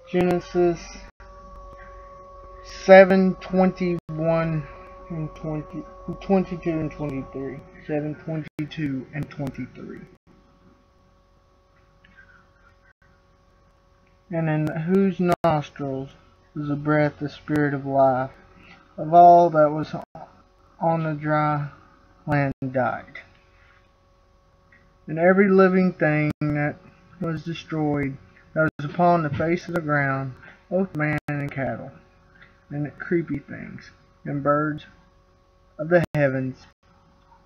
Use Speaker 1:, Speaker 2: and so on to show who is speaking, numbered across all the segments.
Speaker 1: Genesis 7:21 and 22 and 23. 7:22 and 23. And in whose nostrils was the breath, the spirit of life. Of all that was on the dry land died. And every living thing that was destroyed, that was upon the face of the ground, both man and cattle, and creepy things, and birds of the heavens,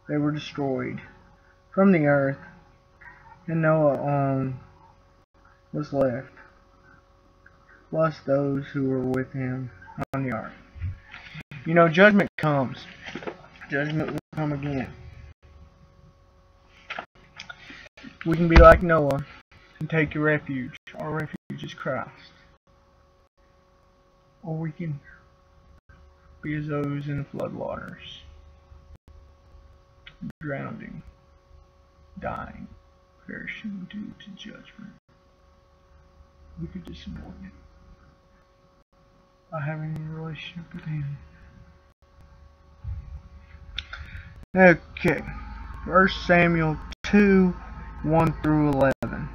Speaker 1: they were destroyed from the earth, and Noah alone was left, plus those who were with him on the ark. You know, judgment comes. Judgment will come again. We can be like Noah and take a refuge. Our refuge is Christ. Or we can be as those in the floodwaters, drowning, dying, perishing due to judgment. We could disappoint him by having a relationship with him. Okay, 1 Samuel 2, 1 through 11.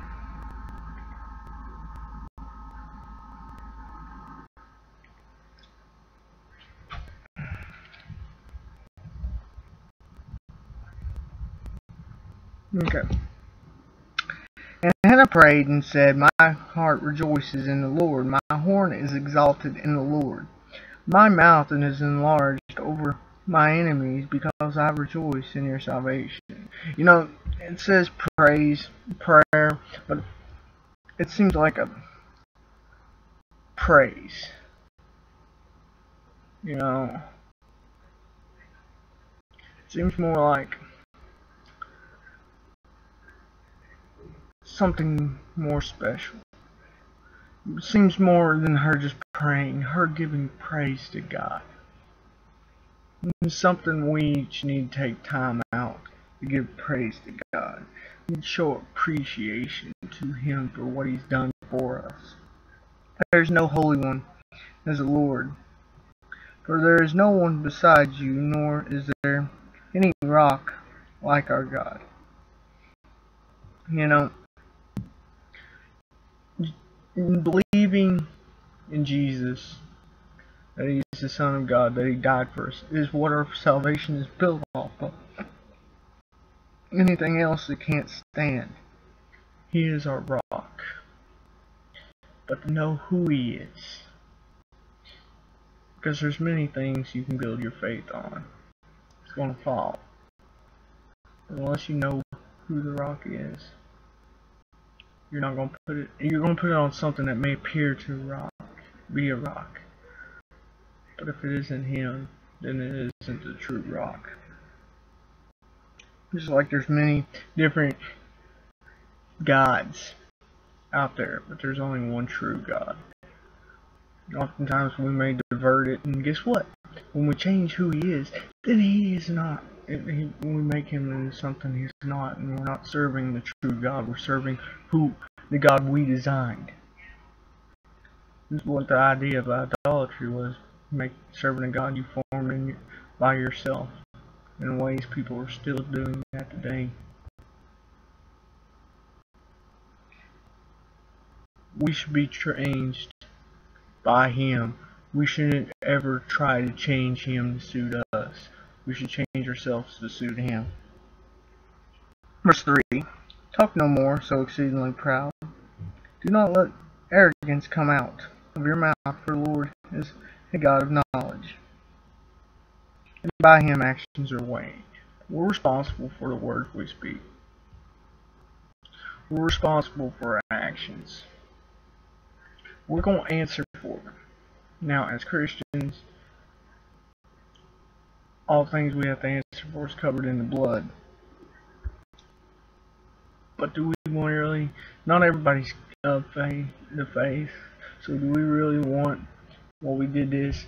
Speaker 1: Okay. And Hannah prayed and said, My heart rejoices in the Lord, my horn is exalted in the Lord. My mouth is enlarged over my enemies, because I rejoice in your salvation. You know, it says praise, prayer, but it seems like a praise. You know, it seems more like something more special. It seems more than her just praying, her giving praise to God. It's something we each need to take time out to give praise to God. We show appreciation to Him for what He's done for us. There is no holy one as the Lord, for there is no one besides you, nor is there any rock like our God. You know, believing in Jesus, that He is the Son of God, that He died for us, is what our salvation is built off of. Anything else that can't stand. He is our rock. But to know who He is, because there's many things you can build your faith on, it's going to fall. Unless you know who the rock is, you're not going to put it. You're going to put it on something that may appear to be a rock. But if it isn't Him, then it isn't the true rock. Just like there's many different gods out there, but there's only one true God. Oftentimes we may divert it, and guess what? When we change who He is, then He is not. We make Him into something He's not, and we're not serving the true God. We're serving the God we designed. This is what the idea of idolatry was: serving a God you formed by yourself. In ways people are still doing that today. We should be changed by Him. We shouldn't ever try to change Him to suit us. We should change ourselves to suit Him. Verse 3. Talk no more so exceedingly proud. Do not let arrogance come out of your mouth, for the Lord is a God of knowledge, and by Him actions are weighed. We're responsible for the words we speak. We're responsible for our actions. We're going to answer for them. Now, as Christians, all things we have to answer for is covered in the blood. But do we want really? Not everybody's of the faith. So do we really want what we did this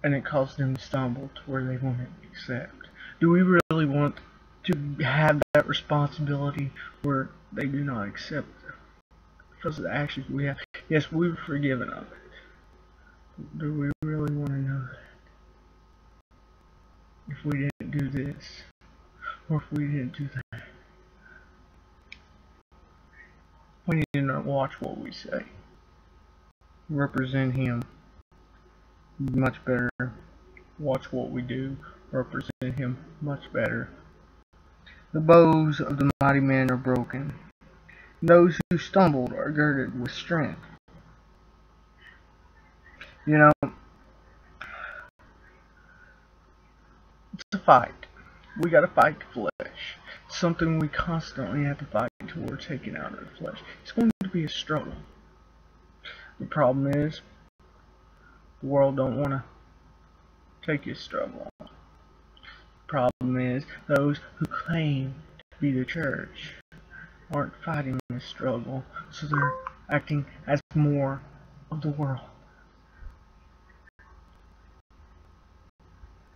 Speaker 1: and it caused them to stumble to where they won't accept? Do we really want to have that responsibility where they do not accept because of the actions we have. Yes, we were forgiven of it. Do we really want to know that? If we didn't do this, or if we didn't do that, we need to watch what we say. Represent Him much better. Watch what we do. Represent Him much better. The bows of the mighty men are broken. Those who stumbled are girded with strength. You know, it's a fight. We gotta fight the flesh. It's something we constantly have to fight until we're taken out of the flesh. It's going to be a struggle. The problem is, the world don't want to take your struggle on. The problem is, those who claim to be the church aren't fighting this struggle, so they're acting as more of the world.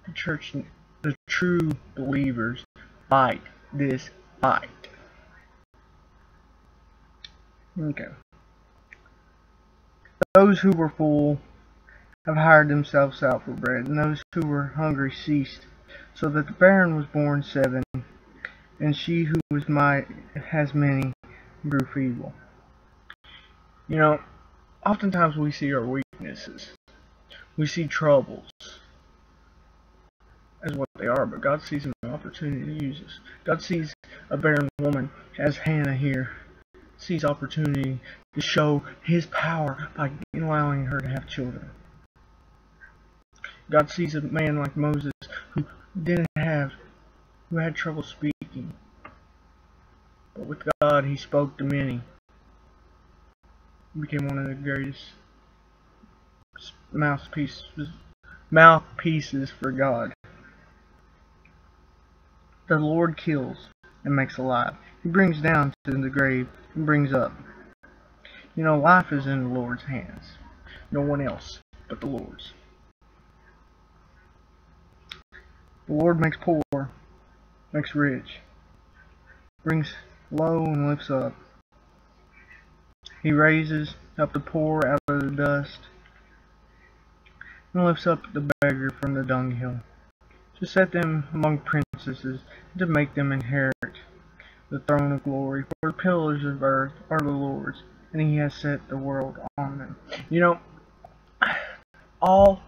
Speaker 1: The church, the true believers, fight this fight. Okay. Those who were full have hired themselves out for bread, and those who were hungry ceased, so that the barren was born 7, and she who was has many grew feeble. You know, oftentimes we see our weaknesses. We see troubles as what they are, but God sees an opportunity to use us. God sees a barren woman, as Hannah here, sees opportunity to show His power by allowing her to have children. God sees a man like Moses who had trouble speaking, but with God he spoke to many. He became one of the greatest mouthpieces for God. The Lord kills and makes alive. He brings down to the grave and brings up. You know, life is in the Lord's hands. No one else but the Lord's. The Lord makes poor, makes rich, brings low and lifts up. He raises up the poor out of the dust and lifts up the beggar from the dunghill, to set them among princesses, and to make them inherit the throne of glory. For the pillars of earth are the Lord's, and He has set the world on them. You know, all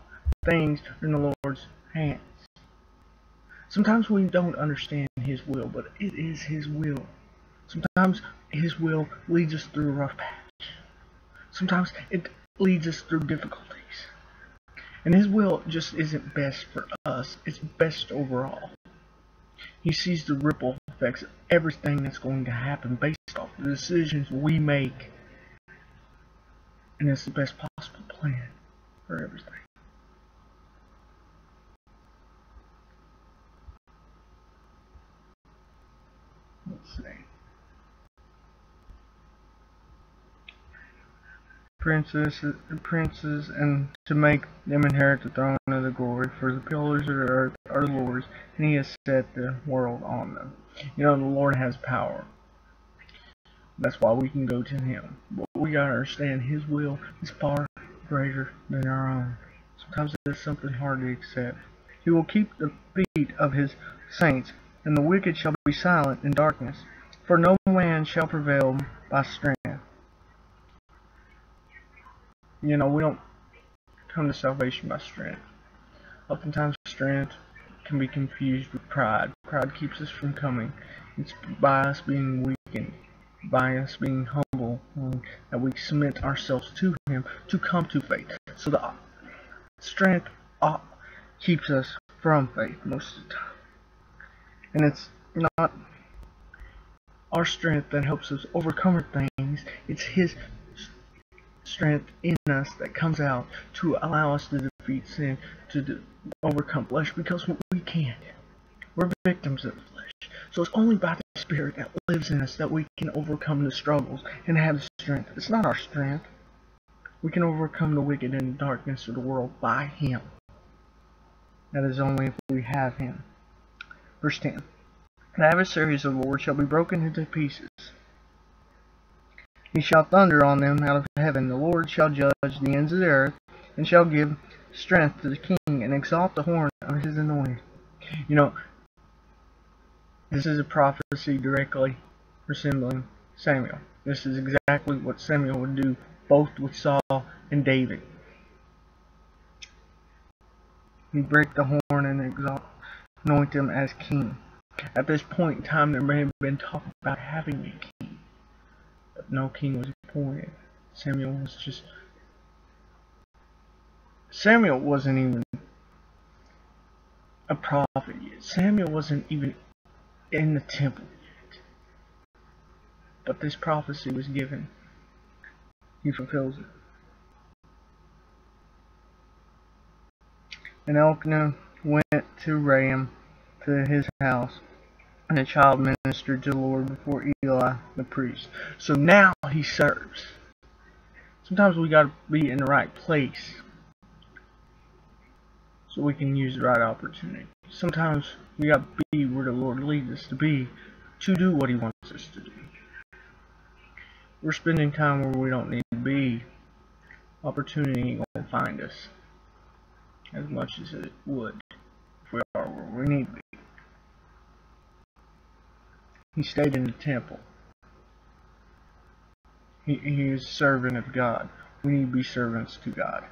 Speaker 1: things are in the Lord's hands. Sometimes we don't understand His will, but it is His will. Sometimes His will leads us through a rough patch. Sometimes it leads us through difficulties. And His will just isn't best for us, it's best overall. He sees the ripple effects of everything that's going to happen based off the decisions we make. And it's the best possible plan for everything. Let's see. Princes, and to make them inherit the throne of the glory. For the pillars of the earth are the Lord's, and He has set the world on them. You know, the Lord has power. That's why we can go to Him. But we gotta understand His will is far greater than our own. Sometimes it is something hard to accept. He will keep the feet of His saints, and the wicked shall be silent in darkness. For no man shall prevail by strength. You know, we don't come to salvation by strength. Oftentimes strength can be confused with pride. Pride keeps us from coming. It's by us being weakened, by us being humble, that we submit ourselves to Him to come to faith. So the strength keeps us from faith most of the time. And it's not our strength that helps us overcome things. It's His strength in us that comes out to allow us to defeat sin, to overcome flesh, because we can't. We're victims of the flesh. So it's only by the Spirit that lives in us that we can overcome the struggles and have the strength. It's not our strength. We can overcome the wicked and the darkness of the world by Him. That is only if we have Him. Verse 10. The adversaries of the Lord shall be broken into pieces. He shall thunder on them out of heaven. The Lord shall judge the ends of the earth, and shall give strength to the king, and exalt the horn of his anointed. You know, this is a prophecy directly resembling Samuel. This is exactly what Samuel would do, both with Saul and David. He'd break the horn and anoint him as king. At this point in time, there may have been talk about having a king, but no king was appointed. Samuel wasn't even a prophet yet. Samuel wasn't even in the temple yet. But this prophecy was given. He fulfills it. And Elkanah went to Ram, to his house, and the child ministered to the Lord before Eli the priest. So now he serves. Sometimes we got to be in the right place so we can use the right opportunity. Sometimes we got to be where the Lord leads us to be to do what he wants us to do. We're spending time where we don't need to be. Opportunity ain't gonna find us as much as it would if we are where we need to be. He stayed in the temple. He is a servant of God. We need to be servants to God.